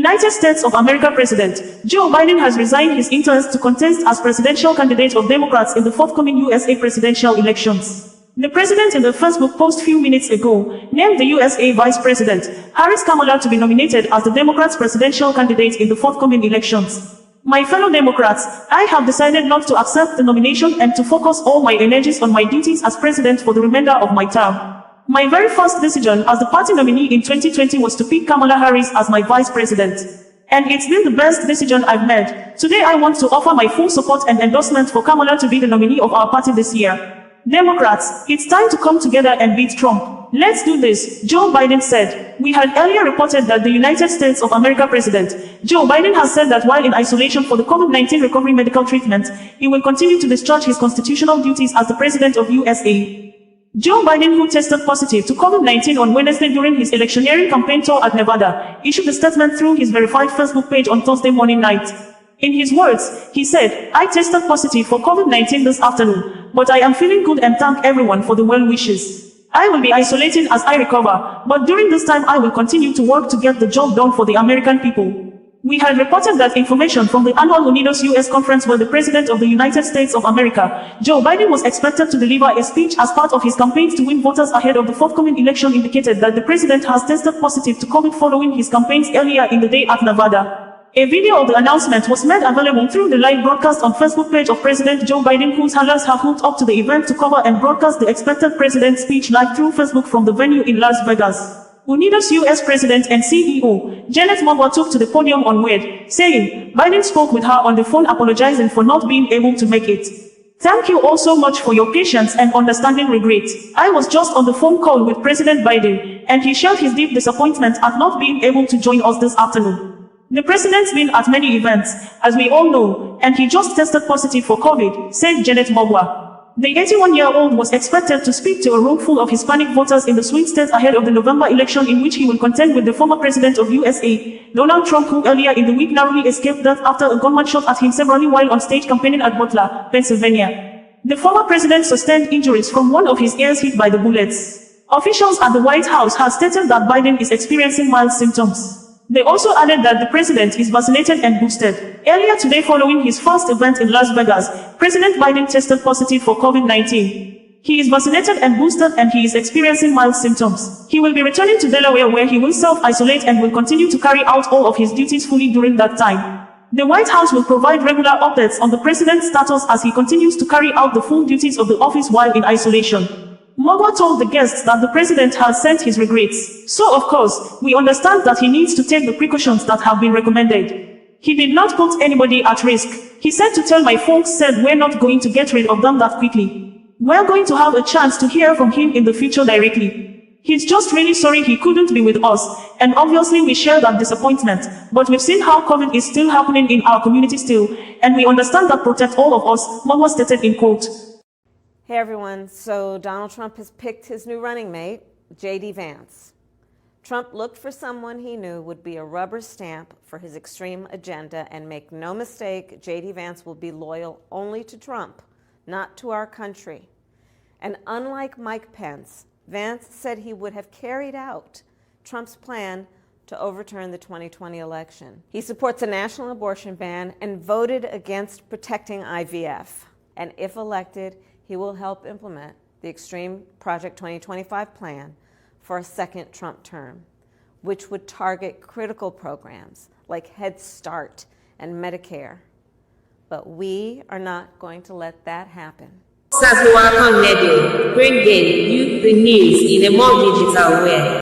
United States of America President Joe Biden has resigned his interest to contest as presidential candidate of Democrats in the forthcoming USA presidential elections. The president in the Facebook post few minutes ago named the USA Vice President Kamala to be nominated as the Democrats' presidential candidate in the forthcoming elections. My fellow Democrats, I have decided not to accept the nomination and to focus all my energies on my duties as president for the remainder of my term. My very first decision as the party nominee in 2020 was to pick Kamala Harris as my vice president. And it's been the best decision I've made. Today I want to offer my full support and endorsement for Kamala to be the nominee of our party this year. Democrats, it's time to come together and beat Trump. Let's do this, Joe Biden said. We had earlier reported that the United States of America President Joe Biden has said that while in isolation for the COVID-19 recovery medical treatment, he will continue to discharge his constitutional duties as the president of USA. Joe Biden, who tested positive to COVID-19 on Wednesday during his electioneering campaign tour at Nevada, issued a statement through his verified Facebook page on Thursday morning night. In his words, he said, "I tested positive for COVID-19 this afternoon, but I am feeling good and thank everyone for the well wishes. I will be isolating as I recover, but during this time I will continue to work to get the job done for the American people." We had reported that information from the annual OsazuwaAkonedo U.S. conference where the President of the United States of America, Joe Biden, was expected to deliver a speech as part of his campaign to win voters ahead of the forthcoming election indicated that the President has tested positive to COVID following his campaigns earlier in the day at Nevada. A video of the announcement was made available through the live broadcast on Facebook page of President Joe Biden, whose handlers have hooked up to the event to cover and broadcast the expected president's speech live through Facebook from the venue in Las Vegas. OsazuwaAkonedo's U.S. President and CEO, Janet Mogwa, took to the podium on Wednesday, saying, Biden spoke with her on the phone apologizing for not being able to make it. "Thank you all so much for your patience and understanding regret. I was just on the phone call with President Biden, and he shared his deep disappointment at not being able to join us this afternoon. The president's been at many events, as we all know, and he just tested positive for COVID," said Janet Mogwa. The 81-year-old was expected to speak to a room full of Hispanic voters in the swing states ahead of the November election in which he will contend with the former president of USA, Donald Trump, who earlier in the week narrowly escaped death after a gunman shot at him severally while on stage campaigning at Butler, Pennsylvania. The former president sustained injuries from one of his ears hit by the bullets. Officials at the White House have stated that Biden is experiencing mild symptoms. They also added that the president is vaccinated and boosted. Earlier today, following his first event in Las Vegas, President Biden tested positive for COVID-19. He is vaccinated and boosted and he is experiencing mild symptoms. He will be returning to Delaware where he will self-isolate and will continue to carry out all of his duties fully during that time. The White House will provide regular updates on the president's status as he continues to carry out the full duties of the office while in isolation. Mogwa told the guests that the president has sent his regrets. "So of course, we understand that he needs to take the precautions that have been recommended. He did not put anybody at risk. He said to tell my folks said we're not going to get rid of them that quickly. We're going to have a chance to hear from him in the future directly. He's just really sorry he couldn't be with us, and obviously we share that disappointment, but we've seen how COVID is still happening in our community still, and we understand that protects all of us," Mogwa stated in quote. Hey everyone, so Donald Trump has picked his new running mate, J.D. Vance. Trump looked for someone he knew would be a rubber stamp for his extreme agenda, and make no mistake, J.D. Vance will be loyal only to Trump, not to our country. And unlike Mike Pence, Vance said he would have carried out Trump's plan to overturn the 2020 election. He supports a national abortion ban and voted against protecting IVF. And if elected, he will help implement the Extreme Project 2025 plan for a second Trump term, which would target critical programs like Head Start and Medicare. But we are not going to let that happen. OsazuwaAkonedo, bringing you the news in a more digital way.